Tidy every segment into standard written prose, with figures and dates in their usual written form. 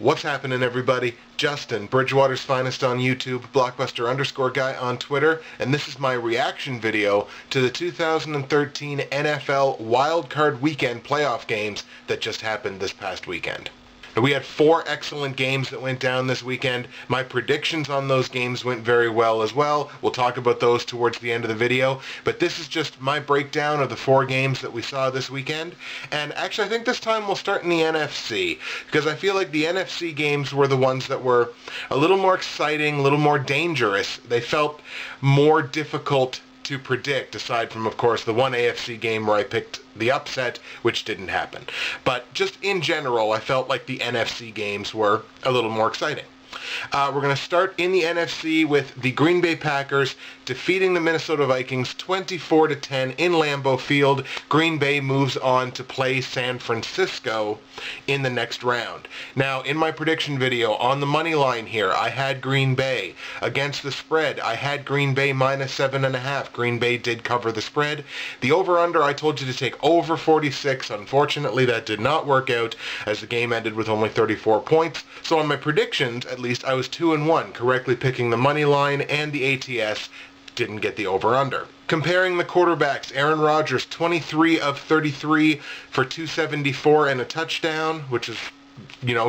What's happening, everybody? Justin, Bridgewater's Finest on YouTube, Blockbuster_guy on Twitter, and this is my reaction video to the 2013 NFL WildCard Weekend playoff games that just happened this past weekend. We had 4 excellent games that went down this weekend. My predictions on those games went very well as well. We'll talk about those towards the end of the video. But this is just my breakdown of the 4 games that we saw this weekend. And actually, I think this time we'll start in the NFC, because I feel like the NFC games were the ones that were a little more exciting, a little more dangerous. They felt more difficult to predict, aside from, of course, the one AFC game where I picked the upset, which didn't happen. But just in general, I felt like the NFC games were a little more exciting. We're going to start in the NFC with the Green Bay Packers defeating the Minnesota Vikings 24-10 in Lambeau Field. Green Bay moves on to play San Francisco in the next round. Now, in my prediction video on the money line here, I had Green Bay. Against the spread, I had Green Bay minus 7.5. Green Bay did cover the spread. The over-under, I told you to take over 46. Unfortunately, that did not work out, as the game ended with only 34 points. So on my predictions, at least, I was 2-1, correctly picking the money line and the ATS. Didn't get the over-under. Comparing the quarterbacks, Aaron Rodgers, 23 of 33 for 274 and a touchdown, which is,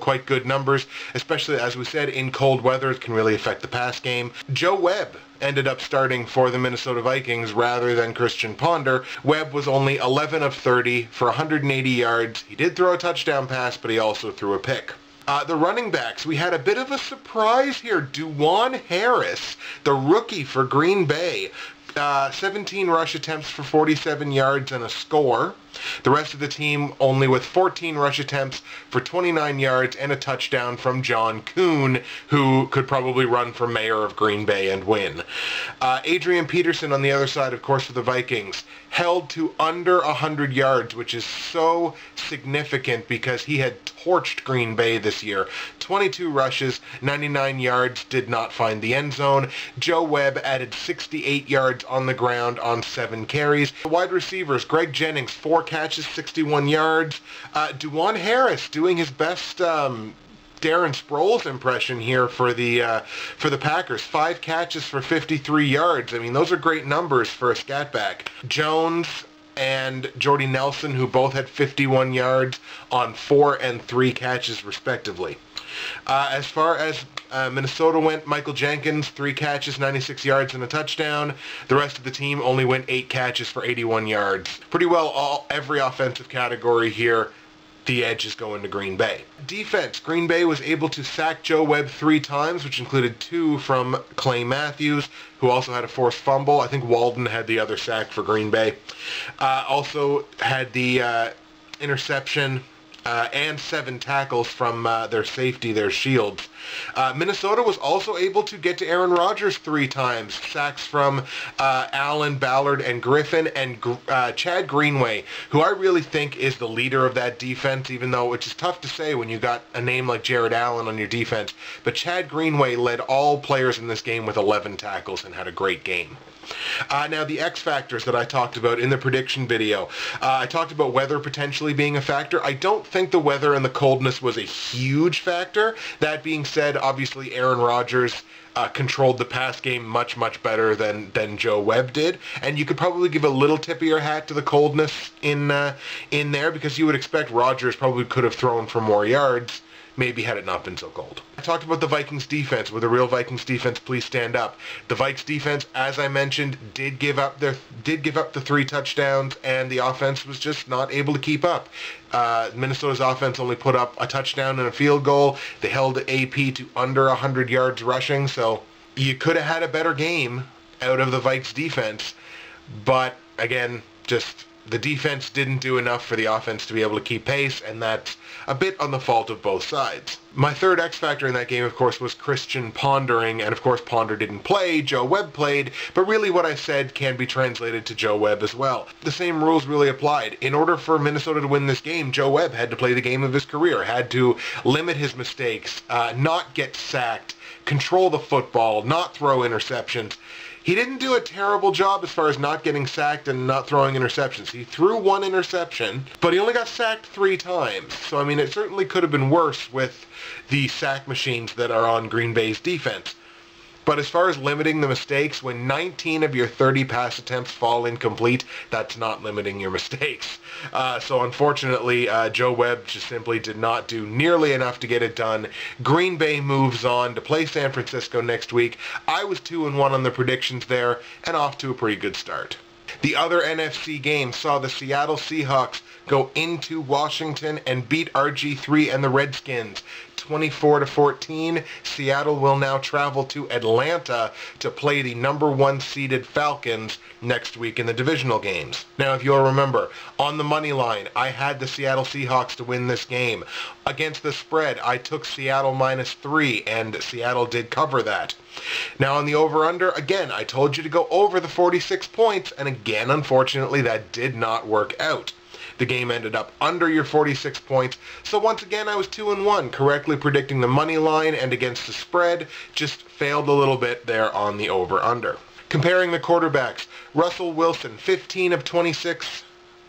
quite good numbers, especially, as we said, in cold weather. It can really affect the pass game. Joe Webb ended up starting for the Minnesota Vikings rather than Christian Ponder. Webb was only 11 of 30 for 180 yards. He did throw a touchdown pass, but he also threw a pick. The running backs, we had a bit of a surprise here. Juwan Harris, the rookie for Green Bay, 17 rush attempts for 47 yards and a score. The rest of the team only with 14 rush attempts for 29 yards and a touchdown from John Kuhn, who could probably run for mayor of Green Bay and win. Adrian Peterson on the other side, of course, for the Vikings, held to under 100 yards, which is so significant because he had torched Green Bay this year. 22 rushes, 99 yards, did not find the end zone. Joe Webb added 68 yards on the ground on 7 carries. The wide receivers, Greg Jennings, 4 catches, 61 yards. Juwan Harris doing his best Darren Sproles impression here for the Packers. 5 catches for 53 yards. I mean, those are great numbers for a scat back. Jones and Jordy Nelson, who both had 51 yards on 4 and 3 catches, respectively. As far as Minnesota went, Michael Jenkins, 3 catches, 96 yards and a touchdown. The rest of the team only went 8 catches for 81 yards. Pretty well every offensive category here, the edge is going to Green Bay. Defense, Green Bay was able to sack Joe Webb 3 times, which included 2 from Clay Matthews, who also had a forced fumble. I think Walden had the other sack for Green Bay. Also had the interception and 7 tackles from their safety, their Shields. Minnesota was also able to get to Aaron Rodgers 3 times. Sacks from Allen, Ballard, and Griffin, and Chad Greenway, who I really think is the leader of that defense, even though, which is tough to say when you got a name like Jared Allen on your defense. But Chad Greenway led all players in this game with 11 tackles and had a great game. Now, the X factors that I talked about in the prediction video. I talked about weather potentially being a factor. I don't think the weather and the coldness was a huge factor. That being said, obviously Aaron Rodgers controlled the pass game much, much better than Joe Webb did. And you could probably give a little tip of your hat to the coldness in there, because you would expect Rodgers probably could have thrown for more yards, maybe had it not been so cold. I talked about the Vikings defense. With a real Vikings defense, please stand up. The Vikes defense, as I mentioned, did give up the 3 touchdowns, and the offense was just not able to keep up. Minnesota's offense only put up a touchdown and a field goal. They held AP to under 100 yards rushing, so you could have had a better game out of the Vikes defense, but again, just the defense didn't do enough for the offense to be able to keep pace, and that's a bit on the fault of both sides. My third X factor in that game, of course, was Christian Pondering, and of course Ponder didn't play, Joe Webb played, but really what I said can be translated to Joe Webb as well. The same rules really applied. In order for Minnesota to win this game, Joe Webb had to play the game of his career, had to limit his mistakes, not get sacked, control the football, not throw interceptions. He didn't do a terrible job as far as not getting sacked and not throwing interceptions. He threw one interception, but he only got sacked 3 times. So, I mean, it certainly could have been worse with the sack machines that are on Green Bay's defense. But as far as limiting the mistakes, when 19 of your 30 pass attempts fall incomplete, that's not limiting your mistakes. So unfortunately, Joe Webb just simply did not do nearly enough to get it done. Green Bay moves on to play San Francisco next week. I was 2-1 on the predictions there, and off to a pretty good start. The other NFC game saw the Seattle Seahawks go into Washington and beat RG3 and the Redskins 24-14. Seattle will now travel to Atlanta to play the number 1 seeded Falcons next week in the divisional games. Now, if you'll remember, on the money line, I had the Seattle Seahawks to win this game. Against the spread, I took Seattle -3, and Seattle did cover that. Now, on the over-under, again, I told you to go over the 46 points, and again, unfortunately, that did not work out. The game ended up under your 46 points, so once again I was 2-1, correctly predicting the money line and against the spread, just failed a little bit there on the over-under. Comparing the quarterbacks, Russell Wilson, 15 of 26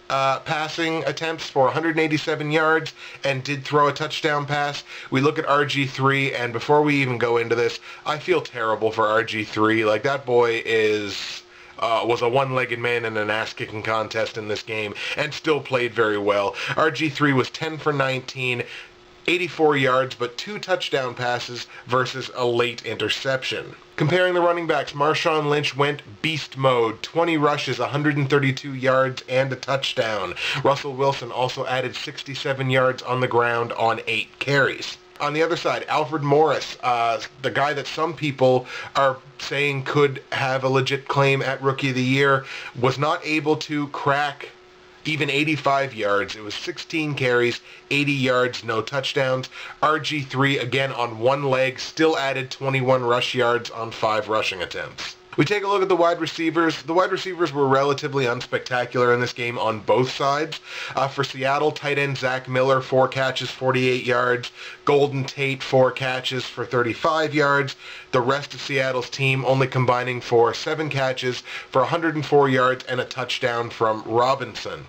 passing attempts for 187 yards and did throw a touchdown pass. We look at RG3, and before we even go into this, I feel terrible for RG3. Like, that boy was a one-legged man in an ass-kicking contest in this game and still played very well. RG3 was 10 for 19, 84 yards, but 2 touchdown passes versus a late interception. Comparing the running backs, Marshawn Lynch went beast mode, 20 rushes, 132 yards, and a touchdown. Russell Wilson also added 67 yards on the ground on 8 carries. On the other side, Alfred Morris, the guy that some people are saying could have a legit claim at Rookie of the Year, was not able to crack even 85 yards. It was 16 carries, 80 yards, no touchdowns. RG3, again on one leg, still added 21 rush yards on 5 rushing attempts. We take a look at the wide receivers. The wide receivers were relatively unspectacular in this game on both sides. For Seattle, tight end Zach Miller, 4 catches, 48 yards. Golden Tate, 4 catches for 35 yards. The rest of Seattle's team only combining for 7 catches for 104 yards and a touchdown from Robinson.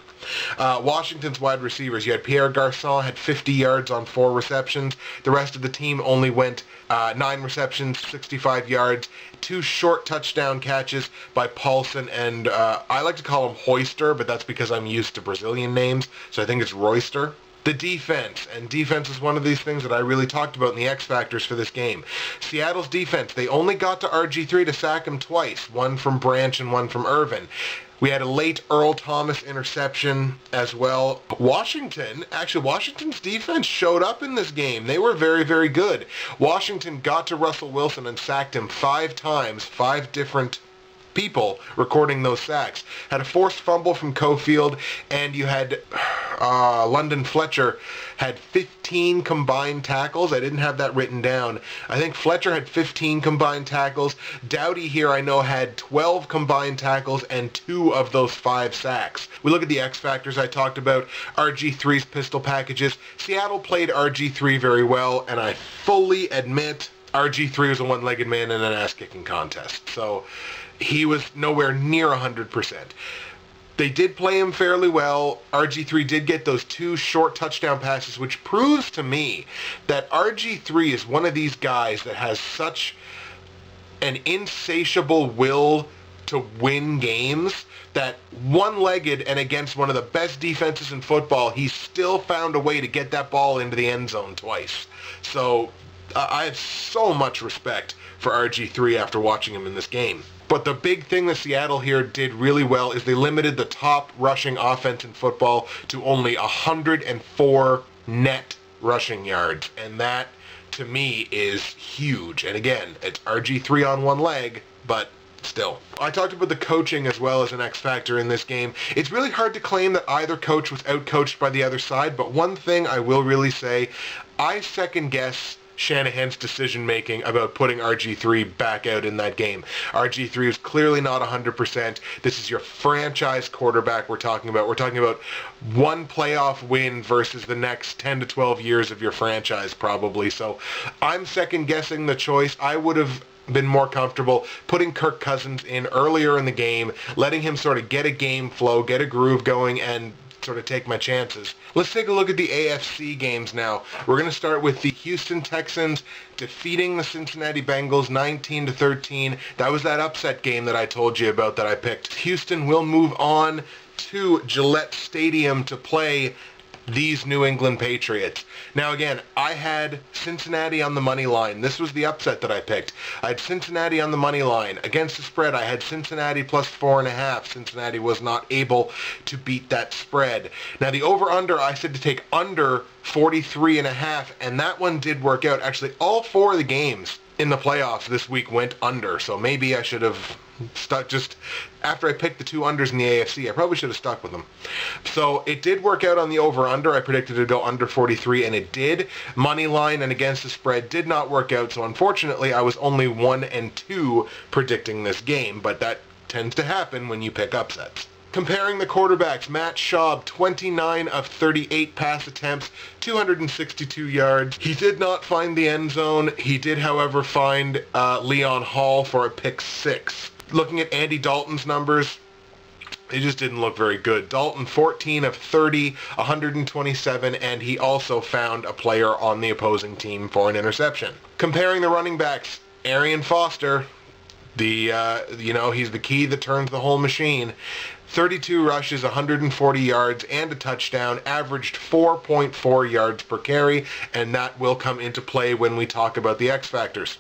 Washington's wide receivers, you had Pierre Garçon, had 50 yards on 4 receptions. The rest of the team only went 9 receptions, 65 yards, 2 short touchdown catches by Paulson and I like to call him Hoister, but that's because I'm used to Brazilian names, so I think it's Royster. The defense, and defense is one of these things that I really talked about in the X Factors for this game. Seattle's defense, they only got to RG3 to sack him twice, one from Branch and one from Irvin. We had a late Earl Thomas interception as well. Washington's defense showed up in this game. They were very, very good. Washington got to Russell Wilson and sacked him 5 times, 5 different people recording those sacks. Had a forced fumble from Cofield, and you had London Fletcher had 15 combined tackles. I didn't have that written down. I think Fletcher had 15 combined tackles. Dowdy here, I know, had 12 combined tackles and 2 of those 5 sacks. We look at the X factors I talked about, RG3's pistol packages. Seattle played RG3 very well, and I fully admit RG3 was a one-legged man in an ass-kicking contest. So he was nowhere near 100%. They did play him fairly well. RG3 did get those 2 short touchdown passes, which proves to me that RG3 is one of these guys that has such an insatiable will to win games that one-legged and against one of the best defenses in football, he still found a way to get that ball into the end zone twice. So I have so much respect for RG3 after watching him in this game. But the big thing that Seattle here did really well is they limited the top rushing offense in football to only 104 net rushing yards. And that, to me, is huge. And again, it's RG3 on one leg, but still. I talked about the coaching as well as an X factor in this game. It's really hard to claim that either coach was outcoached by the other side, but one thing I will really say, I second guess Shanahan's decision-making about putting RG3 back out in that game. RG3 is clearly not 100%. This is your franchise quarterback we're talking about. We're talking about one playoff win versus the next 10 to 12 years of your franchise probably. So I'm second-guessing the choice. I would have been more comfortable putting Kirk Cousins in earlier in the game, letting him sort of get a game flow, get a groove going, and sort of take my chances. Let's take a look at the AFC games now. We're going to start with the Houston Texans defeating the Cincinnati Bengals 19-13. That was that upset game that I told you about that I picked. Houston will move on to Gillette Stadium to play these New England Patriots. Now again, I had Cincinnati on the money line. This was the upset that I picked. I had Cincinnati on the money line. Against the spread, I had Cincinnati plus 4.5. Cincinnati was not able to beat that spread. Now the over-under, I said to take under 43.5, and that one did work out. Actually, all four of the games in the playoffs this week went under, so maybe I should have stuck just after I picked the two unders in the AFC. I probably should have stuck with them. So it did work out on the over-under. I predicted it to go under 43, and it did. Money line and against the spread did not work out, so unfortunately I was only 1-2 predicting this game, but that tends to happen when you pick upsets. Comparing the quarterbacks, Matt Schaub, 29 of 38 pass attempts, 262 yards. He did not find the end zone. He did, however, find Leon Hall for a pick 6. Looking at Andy Dalton's numbers, it just didn't look very good. Dalton, 14 of 30, 127, and he also found a player on the opposing team for an interception. Comparing the running backs, Arian Foster, he's the key that turns the whole machine. 32 rushes, 140 yards, and a touchdown, averaged 4.4 yards per carry, and that will come into play when we talk about the X factors.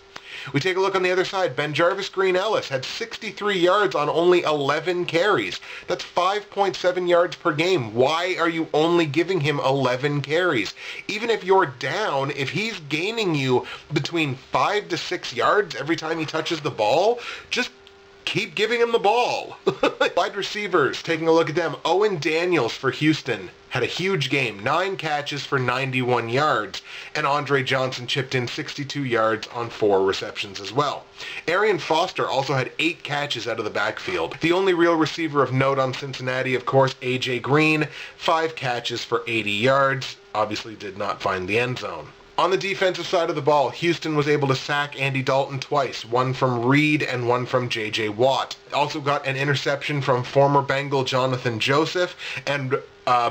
We take a look on the other side. Ben Jarvis Green-Ellis had 63 yards on only 11 carries. That's 5.7 yards per game. Why are you only giving him 11 carries? Even if you're down, if he's gaining you between 5 to 6 yards every time he touches the ball, just keep giving him the ball. Wide receivers, taking a look at them. Owen Daniels for Houston had a huge game, 9 catches for 91 yards, and Andre Johnson chipped in 62 yards on 4 receptions as well. Arian Foster also had 8 catches out of the backfield. The only real receiver of note on Cincinnati, of course, A.J. Green, 5 catches for 80 yards, obviously did not find the end zone. On the defensive side of the ball, Houston was able to sack Andy Dalton twice, one from Reed and one from J.J. Watt. Also got an interception from former Bengal Jonathan Joseph, and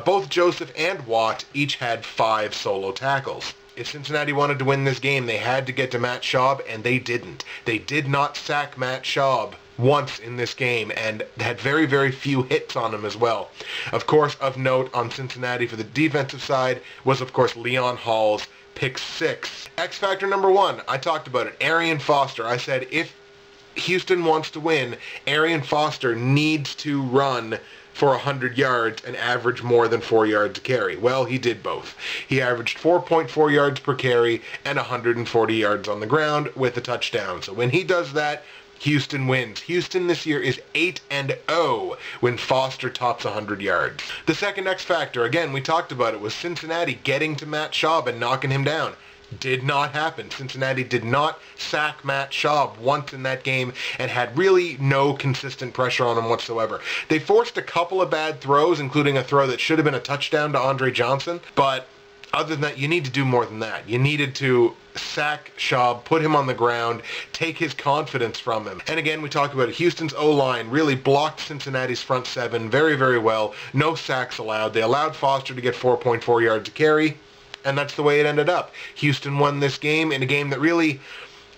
both Joseph and Watt each had 5 solo tackles. If Cincinnati wanted to win this game, they had to get to Matt Schaub, and they didn't. They did not sack Matt Schaub once in this game, and had very, very few hits on him as well. Of course, of note on Cincinnati for the defensive side was, of course, Leon Hall's pick 6. X factor number 1, I talked about it, Arian Foster. I said if Houston wants to win, Arian Foster needs to run for 100 yards and average more than 4 yards a carry. Well, he did both. He averaged 4.4 yards per carry and 140 yards on the ground with a touchdown. So when he does that, Houston wins. Houston this year is 8-0 when Foster tops 100 yards. The second X factor, again, we talked about it, was Cincinnati getting to Matt Schaub and knocking him down. Did not happen. Cincinnati did not sack Matt Schaub once in that game and had really no consistent pressure on him whatsoever. They forced a couple of bad throws, including a throw that should have been a touchdown to Andre Johnson, but other than that, you need to do more than that. You needed to sack Schaub, put him on the ground, take his confidence from him. And again, we talked about it. Houston's O-line really blocked Cincinnati's front 7 very, very well. No sacks allowed. They allowed Foster to get 4.4 yards a carry, and that's the way it ended up. Houston won this game in a game that really,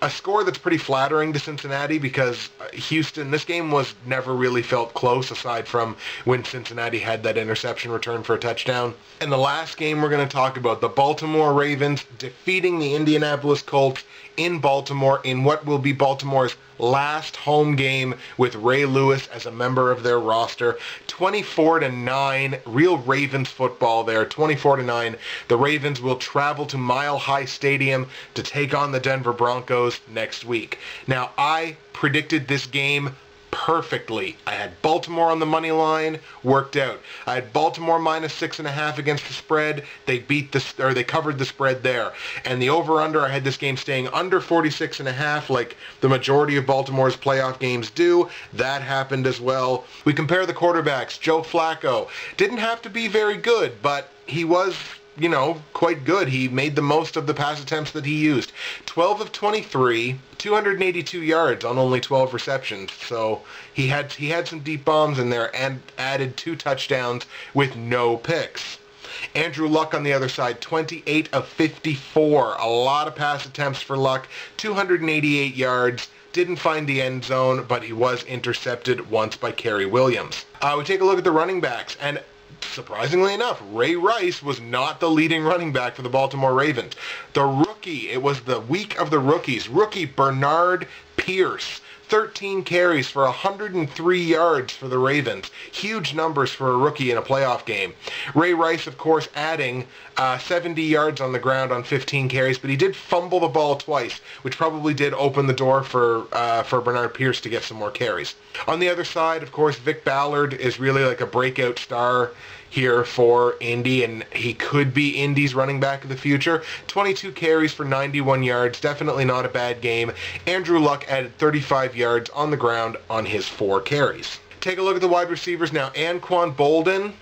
a score that's pretty flattering to Cincinnati, because Houston, this game was never really felt close aside from when Cincinnati had that interception return for a touchdown. And the last game we're going to talk about, the Baltimore Ravens defeating the Indianapolis Colts in Baltimore in what will be Baltimore's last home game with Ray Lewis as a member of their roster. 24-9, real Ravens football there, 24-9. The Ravens will travel to Mile High Stadium to take on the Denver Broncos next week. Now, I predicted this game perfectly. I had Baltimore on the money line, worked out. I had Baltimore minus 6.5 against the spread. They covered the spread there. And the over/under, I had this game staying under 46.5, like the majority of Baltimore's playoff games do. That happened as well. We compare the quarterbacks. Joe Flacco didn't have to be very good, but he was quite good. He made the most of the pass attempts that he used. 12 of 23, 282 yards on only 12 receptions. So he had some deep bombs in there and added 2 touchdowns with no picks. Andrew Luck on the other side, 28 of 54. A lot of pass attempts for Luck, 288 yards. Didn't find the end zone, but he was intercepted once by Kerry Williams. We take a look at the running backs, and surprisingly enough, Ray Rice was not the leading running back for the Baltimore Ravens. The rookie, it was the week of the rookies. Rookie Bernard Pierce, 13 carries for 103 yards for the Ravens. Huge numbers for a rookie in a playoff game. Ray Rice, of course, adding 70 yards on the ground on 15 carries, but he did fumble the ball twice, which probably did open the door for Bernard Pierce to get some more carries. On the other side, of course, Vic Ballard is really like a breakout star here for Indy, and he could be Indy's running back of the future. 22 carries for 91 yards, definitely not a bad game. Andrew Luck added 35 yards on the ground on his 4 carries. Take a look at the wide receivers now. Anquan Boldin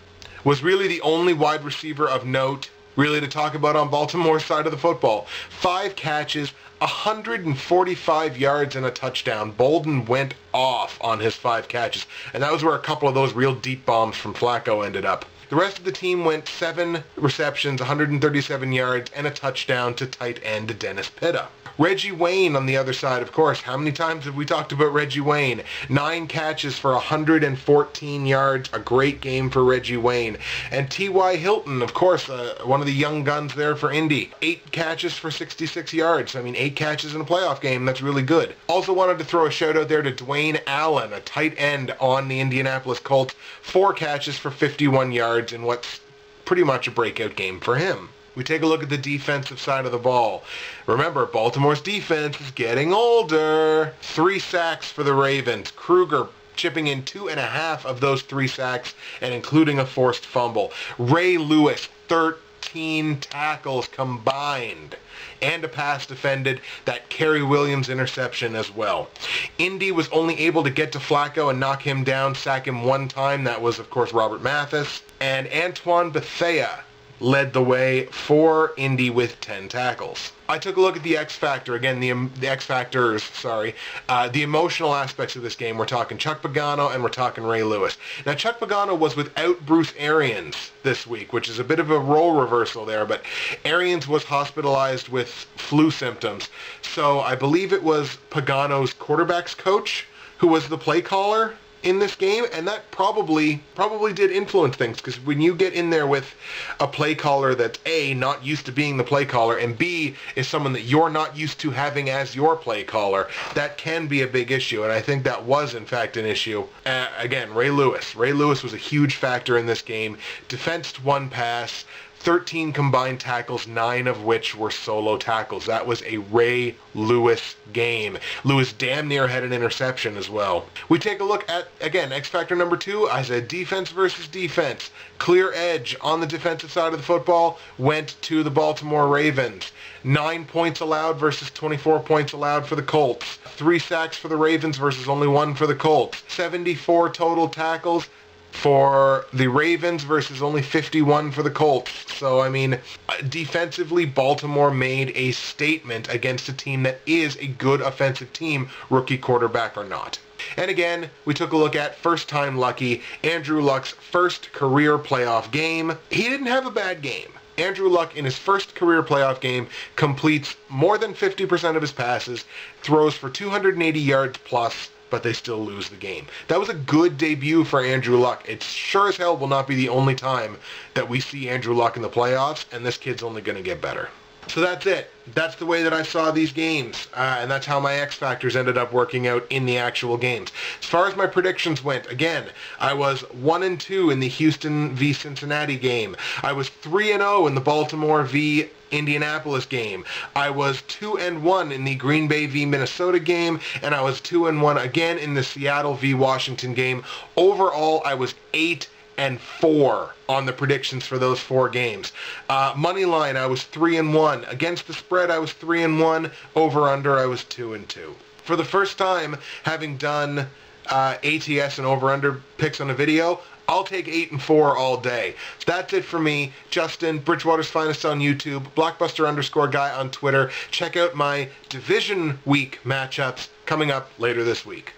was really the only wide receiver of note really to talk about on Baltimore's side of the football. 5 catches, 145 yards and a touchdown. Bolden went off on his 5 catches, and that was where a couple of those real deep bombs from Flacco ended up. The rest of the team went 7 receptions, 137 yards, and a touchdown to tight end Dennis Pitta. Reggie Wayne on the other side, of course. How many times have we talked about Reggie Wayne? 9 catches for 114 yards. A great game for Reggie Wayne. And T.Y. Hilton, of course, one of the young guns there for Indy. 8 catches for 66 yards. I mean, 8 catches in a playoff game. That's really good. Also wanted to throw a shout out there to Dwayne Allen, a tight end on the Indianapolis Colts. 4 catches for 51 yards in what's pretty much a breakout game for him. We take a look at the defensive side of the ball. Remember, Baltimore's defense is getting older. 3 sacks for the Ravens. Kruger chipping in 2.5 of those 3 sacks and including a forced fumble. Ray Lewis, 13 tackles combined and a pass defended. That Kerry Williams interception as well. Indy was only able to get to Flacco and knock him down, sack him 1 time. That was, of course, Robert Mathis. And Antoine Bethea led the way for Indy with 10 tackles. I took a look at the X Factor. Again, the X Factors, the emotional aspects of this game. We're talking Chuck Pagano and we're talking Ray Lewis. Now, Chuck Pagano was without Bruce Arians this week, which is a bit of a role reversal there, but Arians was hospitalized with flu symptoms. So I believe it was Pagano's quarterback's coach who was the play caller in this game, and that probably did influence things, because when you get in there with a play caller that's A, not used to being the play caller, and B, is someone that you're not used to having as your play caller, that can be a big issue, and I think that was in fact an issue. Again, Ray Lewis was a huge factor in this game. Defensed 1 pass, 13 combined tackles, 9 of which were solo tackles. That was a Ray Lewis game. Lewis damn near had an interception as well. We take a look at, again, X Factor number 2. I said defense versus defense. Clear edge on the defensive side of the football went to the Baltimore Ravens. 9 points allowed versus 24 points allowed for the Colts. 3 sacks for the Ravens versus only 1 for the Colts. 74 total tackles for the Ravens versus only 51 for the Colts. So, I mean, defensively, Baltimore made a statement against a team that is a good offensive team, rookie quarterback or not. And again, we took a look at first-time lucky, Andrew Luck's first career playoff game. He didn't have a bad game. Andrew Luck, in his first career playoff game, completes more than 50% of his passes, throws for 280 yards plus, but they still lose the game. That was a good debut for Andrew Luck. It sure as hell will not be the only time that we see Andrew Luck in the playoffs, and this kid's only going to get better. So that's it. That's the way that I saw these games, and that's how my X Factors ended up working out in the actual games. As far as my predictions went, again, I was 1-2 in the Houston v. Cincinnati game. I was 3-0 in the Baltimore v. Indianapolis game. I was 2-1 in the Green Bay v. Minnesota game, and I was 2-1 again in the Seattle v. Washington game. Overall, I was 8-4 on the predictions for those 4 games. Money line, I was 3-1. Against the spread, I was 3-1. Over under, I was 2-2. For the first time, having done ATS and over-under picks on a video, I'll take 8-4 all day. That's it for me. Justin, Bridgewater's Finest on YouTube, Blockbuster_guy on Twitter. Check out my Division Week matchups coming up later this week.